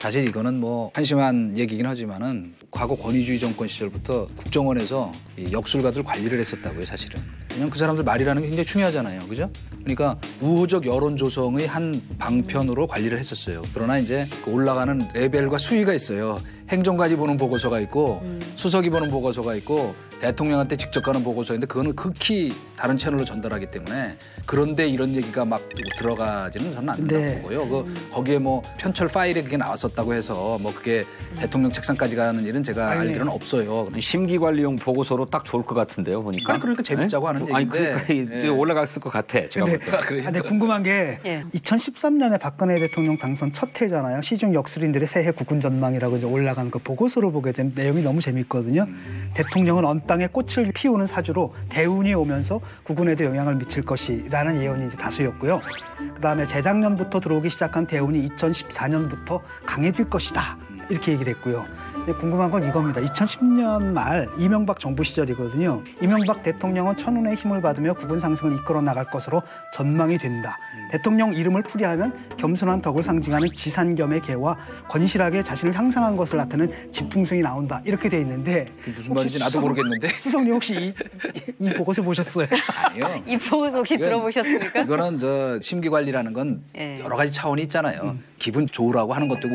사실 이거는 뭐 한심한 얘기긴 하지만은 과거 권위주의 정권 시절부터 국정원에서 이 역술가들 관리를 했었다고요, 사실은. 왜냐면 그 사람들 말이라는 게 굉장히 중요하잖아요, 그죠? 그러니까 우호적 여론 조성의 한 방편으로 관리를 했었어요. 그러나 이제 그 올라가는 레벨과 수위가 있어요. 행정관이 보는 보고서가 있고 수석이 보는 보고서가 있고 대통령한테 직접 가는 보고서인데 그거는 극히 다른 채널로 전달하기 때문에 그런데 이런 얘기가 막 들어가지는 저는 않는다고 보고요. 거기에 뭐 편철 파일에 그게 나왔었다고 해서 뭐 그게 대통령 책상까지 가는 일은 제가 알기로는 없어요. 심기관리용 보고서로 딱 좋을 것 같은데요, 보니까. 아니, 그러니까 재밌자고 하는 얘기인데. 그러니까 올라갔을 것 같아, 제가 볼 때. 근데 궁금한 게 2013년에 박근혜 대통령 당선 첫 해잖아요. 시중 역술인들의 새해 국군 전망이라고 이제 올라간 그 보고서를 보게 되면 내용이 너무 재밌거든요. 대통령은 언 땅에 꽃을 피우는 사주로 대운이 오면서 국군에도 영향을 미칠 것이라는 예언이 이제 다수였고요. 그다음에 재작년부터 들어오기 시작한 대운이 2014년부터 강해질 것이다. 이렇게 얘기를 했고요. 궁금한 건 이겁니다. 2010년 말 이명박 정부 시절이거든요. 이명박 대통령은 천운의 힘을 받으며 국군 상승을 이끌어 나갈 것으로 전망이 된다. 대통령 이름을 풀이하면 겸손한 덕을 상징하는 지산겸의 개와 건실하게 자신을 향상한 것을 나타내는 지풍승이 나온다. 이렇게 돼 있는데 무슨 말인지 나도 모르겠는데. 수석님 혹시 이 보고서 보셨어요? 아니요. 이 보고서 혹시 들어보셨습니까? 이거는 저 심기관리라는 건 여러 가지 차원이 있잖아요. 기분 좋으라고 하는 것도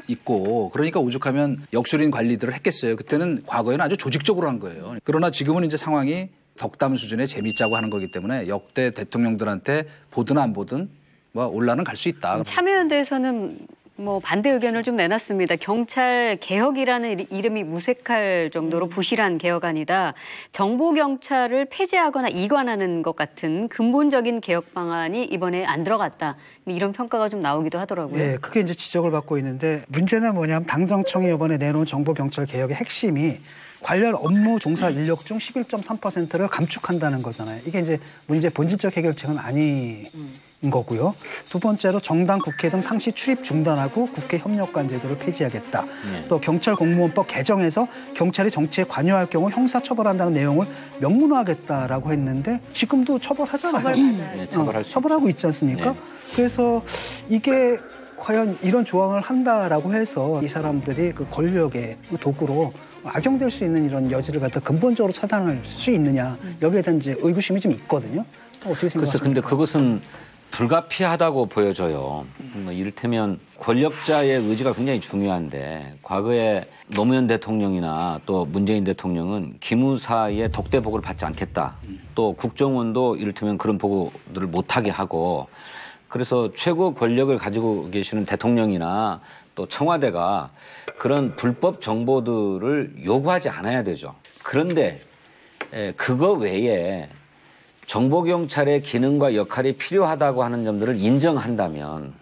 있고 그러니까 오죽하면 역술인 관리들을 했겠어요. 그때는 과거에는 아주 조직적으로 한 거예요. 그러나 지금은 이제 상황이 덕담 수준의 재밌자고 하는 거기 때문에 역대 대통령들한테 보든 안 보든 뭐 올라는 갈 수 있다. 참여연대에서는 뭐 반대 의견을 좀 내놨습니다. 경찰 개혁이라는 이름이 무색할 정도로 부실한 개혁안이다. 정보경찰을 폐지하거나 이관하는 것 같은 근본적인 개혁 방안이 이번에 안 들어갔다. 이런 평가가 좀 나오기도 하더라고요. 네, 크게 이제 지적을 받고 있는데 문제는 뭐냐면 당정청이 이번에 내놓은 정보경찰 개혁의 핵심이 관련 업무 종사 인력 중 11.3%를 감축한다는 거잖아요. 이게 이제 문제 본질적 해결책은 아닌 거고요. 두 번째로 정당 국회 등 상시 출입 중단하고 국회 협력관 제도를 폐지하겠다. 또 경찰 공무원법 개정에서 경찰이 정치에 관여할 경우 형사 처벌한다는 내용을 명문화하겠다라고 했는데 지금도 처벌하잖아요. 처벌하고 있지 않습니까? 그래서 이게 과연 이런 조항을 한다라고 해서 이 사람들이 그 권력의 도구로 악용될 수 있는 이런 여지를 갖다 근본적으로 차단할 수 있느냐 여기에 대한 이제 의구심이 좀 있거든요. 어떻게 생각하십니까? 글쎄, 근데 그것은 불가피하다고 보여져요. 이를테면 권력자의 의지가 굉장히 중요한데 과거에 노무현 대통령이나 또 문재인 대통령은 기무사의 독대 보고를 받지 않겠다. 또 국정원도 이를테면 그런 보고들을 못하게 하고 그래서 최고 권력을 가지고 계시는 대통령이나 또 청와대가 그런 불법 정보들을 요구하지 않아야 되죠. 그런데 그거 외에 정보경찰의 기능과 역할이 필요하다고 하는 점들을 인정한다면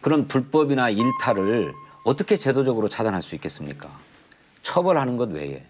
그런 불법이나 일탈을 어떻게 제도적으로 차단할 수 있겠습니까? 처벌하는 것 외에.